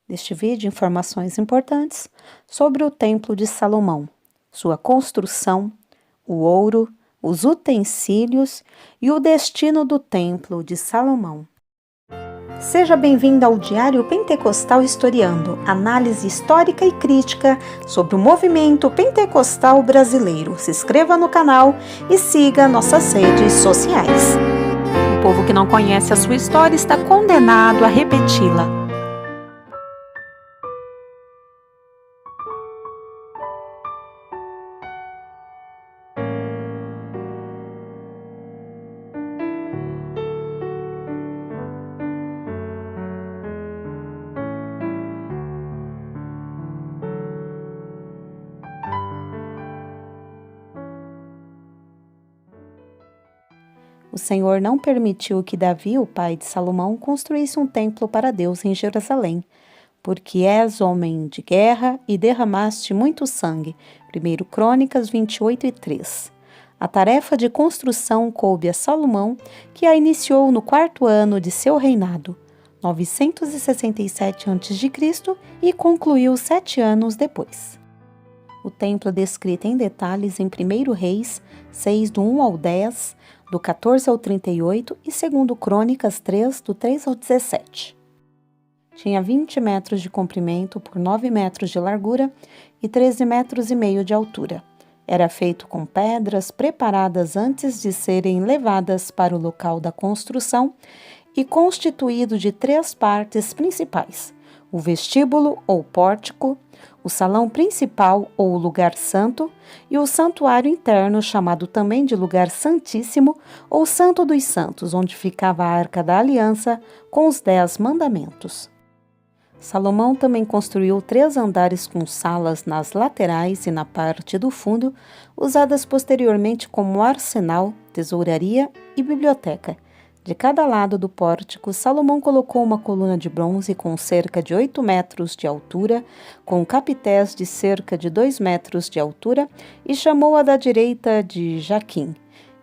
Neste vídeo, informações importantes sobre o Templo de Salomão, sua construção, o ouro, os utensílios e o destino do Templo de Salomão. Seja bem-vindo ao Diário Pentecostal Historiando, análise histórica e crítica sobre o movimento pentecostal brasileiro. Se inscreva no canal e siga nossas redes sociais. O povo que não conhece a sua história está condenado a repeti-la. O Senhor não permitiu que Davi, o pai de Salomão, construísse um templo para Deus em Jerusalém, porque és homem de guerra e derramaste muito sangue. 1 Crônicas 28:3. A tarefa de construção coube a Salomão, que a iniciou no 4º ano de seu reinado, 967 a.C., e concluiu 7 anos depois. O templo é descrito em detalhes em 1 Reis 6, do 1 ao 10, do 14 ao 38 e 2 Crônicas 3, do 3 ao 17. Tinha 20 metros de comprimento por 9 metros de largura e 13 metros e meio de altura. Era feito com pedras preparadas antes de serem levadas para o local da construção e constituído de 3 partes principais: o vestíbulo ou pórtico, o salão principal ou lugar santo e o santuário interno, chamado também de lugar santíssimo ou santo dos santos, onde ficava a arca da aliança com os 10 mandamentos. Salomão também construiu 3 andares com salas nas laterais e na parte do fundo, usadas posteriormente como arsenal, tesouraria e biblioteca. De cada lado do pórtico, Salomão colocou uma coluna de bronze com cerca de 8 metros de altura, com capités de cerca de 2 metros de altura, e chamou-a da direita de Jaquim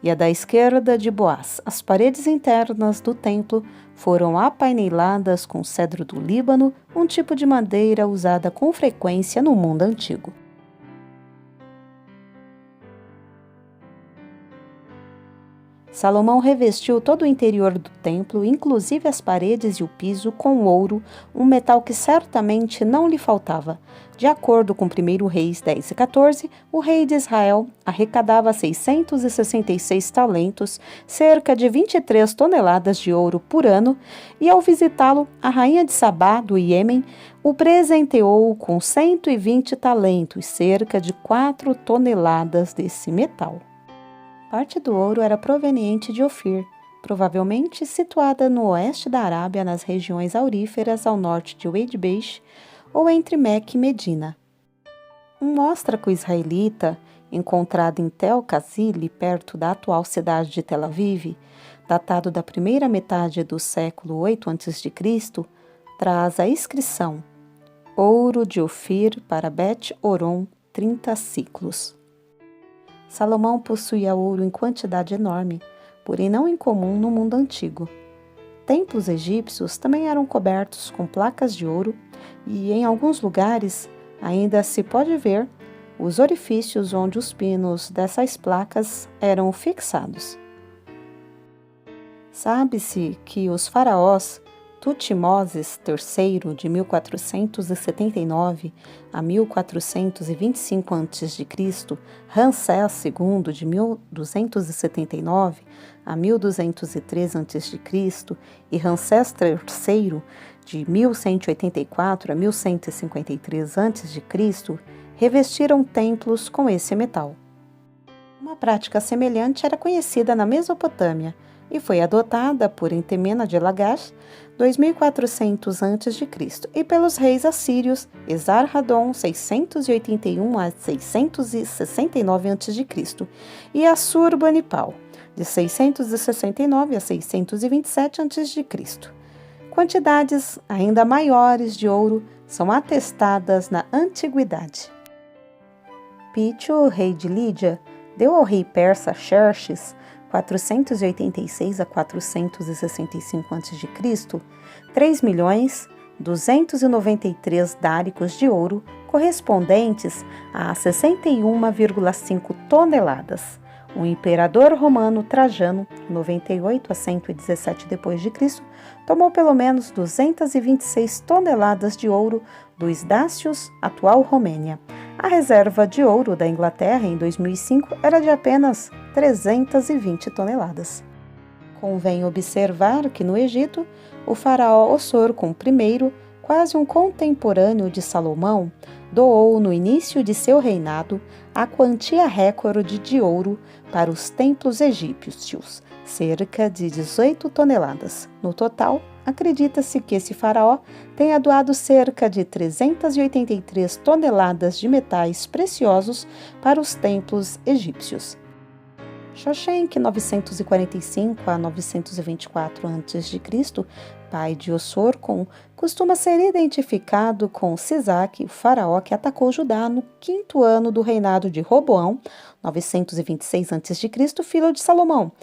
e a da esquerda de Boaz. As paredes internas do templo foram apaineladas com cedro do Líbano, um tipo de madeira usada com frequência no mundo antigo. Salomão revestiu todo o interior do templo, inclusive as paredes e o piso, com ouro, um metal que certamente não lhe faltava. De acordo com 1 Reis 10 e 14, o rei de Israel arrecadava 666 talentos, cerca de 23 toneladas de ouro por ano, e ao visitá-lo, a rainha de Sabá, do Iêmen, o presenteou com 120 talentos, cerca de 4 toneladas desse metal. Parte do ouro era proveniente de Ofir, provavelmente situada no oeste da Arábia, nas regiões auríferas ao norte de Wade Beach ou entre Meca e Medina. Um óstraco israelita, encontrado em Tel Kazili, perto da atual cidade de Tel Aviv, datado da primeira metade do século 8 a.C., traz a inscrição: ouro de Ofir para Bet-Horon, 30 siclos. Salomão possuía ouro em quantidade enorme, porém não incomum no mundo antigo. Templos egípcios também eram cobertos com placas de ouro e, em alguns lugares, ainda se pode ver os orifícios onde os pinos dessas placas eram fixados. Sabe-se que os faraós Tutmoses III, de 1479 a 1425 a.C., Ramsés II, de 1279 a 1203 a.C., e Ramsés III, de 1184 a 1153 a.C., revestiram templos com esse metal. Uma prática semelhante era conhecida na Mesopotâmia e foi adotada por Entemena de Lagash, 2400 a.C., e pelos reis assírios Esar-Hadon, 681 a 669 a.C., e Assurbanipal, de 669 a 627 a.C. Quantidades ainda maiores de ouro são atestadas na antiguidade. Pítio, rei de Lídia, deu ao rei persa Xerxes 486 a 465 a.C., 3 293 dáricos de ouro, correspondentes a 61,5 toneladas. O imperador romano Trajano, 98 a 117 d.C., tomou pelo menos 226 toneladas de ouro dos Dácios, atual Romênia. A reserva de ouro da Inglaterra em 2005 era de apenas 320 toneladas. Convém observar que no Egito, o faraó Ossorcon I, quase um contemporâneo de Salomão, doou no início de seu reinado a quantia recorde de ouro para os templos egípcios, cerca de 18 toneladas. No total, acredita-se que esse faraó tenha doado cerca de 383 toneladas de metais preciosos para os templos egípcios. Shoshenq, 945 a 924 a.C., pai de Ossorcon, costuma ser identificado com Sisaque, o faraó que atacou Judá no 5º ano do reinado de Roboão, 926 a.C., filho de Salomão,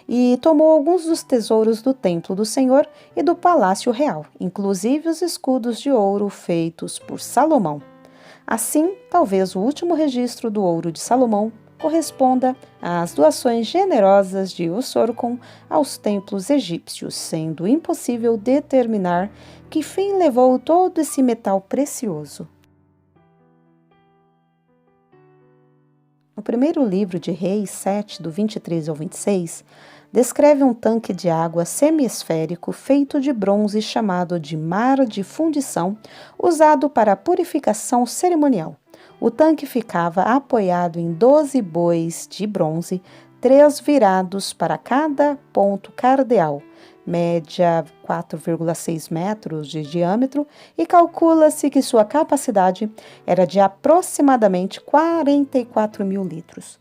e tomou alguns dos tesouros do templo do Senhor e do palácio real, inclusive os escudos de ouro feitos por Salomão. Assim, talvez o último registro do ouro de Salomão corresponda às doações generosas de Ossorcon aos templos egípcios, sendo impossível determinar que fim levou todo esse metal precioso. No primeiro livro de Reis 7, do 23 ao 26, descreve um tanque de água semiesférico feito de bronze chamado de mar de fundição, usado para a purificação cerimonial. O tanque ficava apoiado em 12 bois de bronze, 3 virados para cada ponto cardeal, média 4,6 metros de diâmetro, e calcula-se que sua capacidade era de aproximadamente 44 mil litros.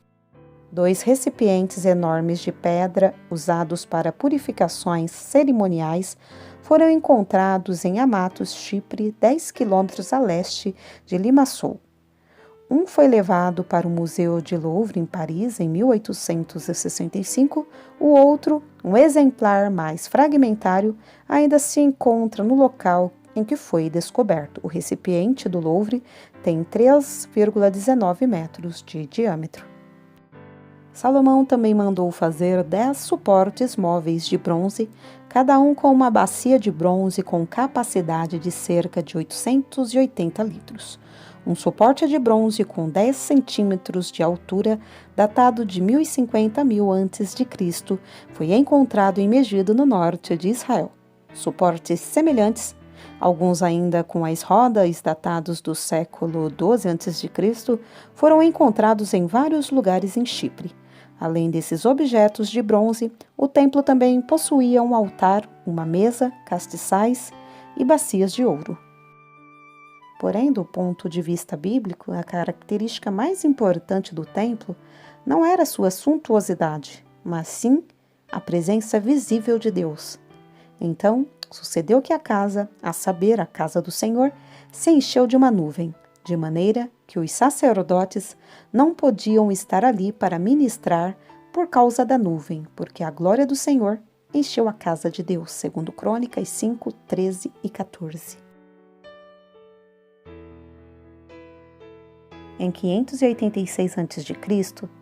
2 recipientes enormes de pedra, usados para purificações cerimoniais, foram encontrados em Amatos, Chipre, 10 quilômetros a leste de Limassol. Um foi levado para o Museu de Louvre, em Paris, em 1865. O outro, um exemplar mais fragmentário, ainda se encontra no local em que foi descoberto. O recipiente do Louvre tem 3,19 metros de diâmetro. Salomão também mandou fazer 10 suportes móveis de bronze, cada um com uma bacia de bronze com capacidade de cerca de 880 litros. Um suporte de bronze com 10 centímetros de altura, datado de 1050 a.C., foi encontrado em Megido, no norte de Israel. Suportes semelhantes, alguns ainda com as rodas datados do século XII a.C., foram encontrados em vários lugares em Chipre. Além desses objetos de bronze, o templo também possuía um altar, uma mesa, castiçais e bacias de ouro. Porém, do ponto de vista bíblico, a característica mais importante do templo não era sua suntuosidade, mas sim a presença visível de Deus. Então, sucedeu que a casa, a saber, a casa do Senhor, se encheu de uma nuvem, de maneira que os sacerdotes não podiam estar ali para ministrar por causa da nuvem, porque a glória do Senhor encheu a casa de Deus, segundo Crônicas 5, 13 e 14. Em 586 a.C.,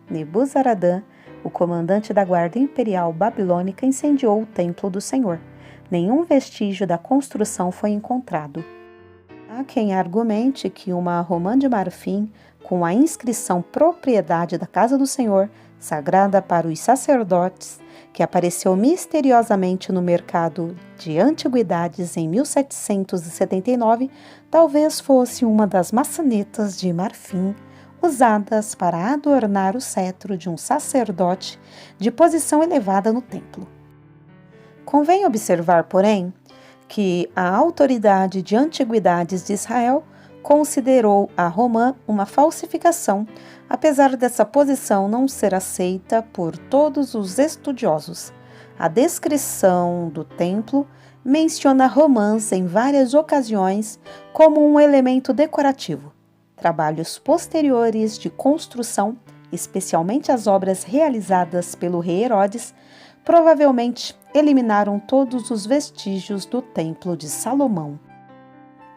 Nebuzaradã, o comandante da guarda imperial babilônica, incendiou o templo do Senhor. Nenhum vestígio da construção foi encontrado. Há quem argumente que uma romã de marfim, com a inscrição Propriedade da Casa do Senhor, sagrada para os sacerdotes, que apareceu misteriosamente no mercado de antiguidades em 1779, talvez fosse uma das maçanetas de marfim usadas para adornar o cetro de um sacerdote de posição elevada no templo. Convém observar, porém, que a autoridade de antiguidades de Israel considerou a romã uma falsificação, apesar dessa posição não ser aceita por todos os estudiosos. A descrição do templo menciona romãs em várias ocasiões como um elemento decorativo. Trabalhos posteriores de construção, especialmente as obras realizadas pelo rei Herodes, provavelmente eliminaram todos os vestígios do Templo de Salomão.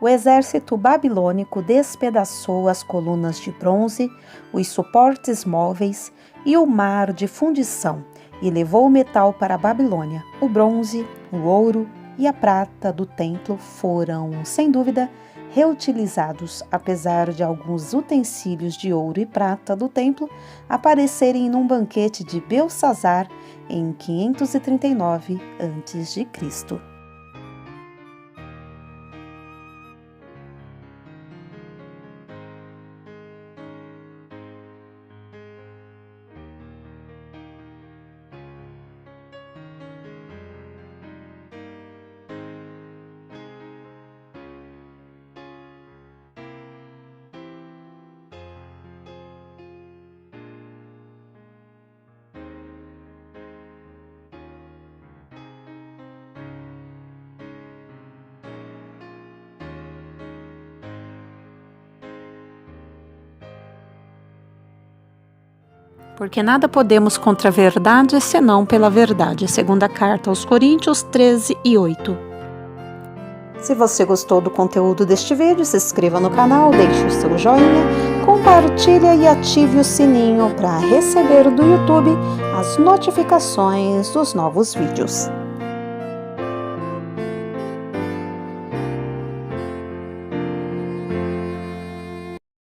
o exército babilônico despedaçou as colunas de bronze, os suportes móveis e o mar de fundição e levou o metal para a Babilônia. O bronze, o ouro e a prata do templo foram, sem dúvida, reutilizados, apesar de alguns utensílios de ouro e prata do templo aparecerem num banquete de Belsazar em 539 a.C. Porque nada podemos contra a verdade, senão pela verdade. Segunda carta aos Coríntios 13:8. Se você gostou do conteúdo deste vídeo, se inscreva no canal, deixe o seu joinha, compartilhe e ative o sininho para receber do YouTube as notificações dos novos vídeos.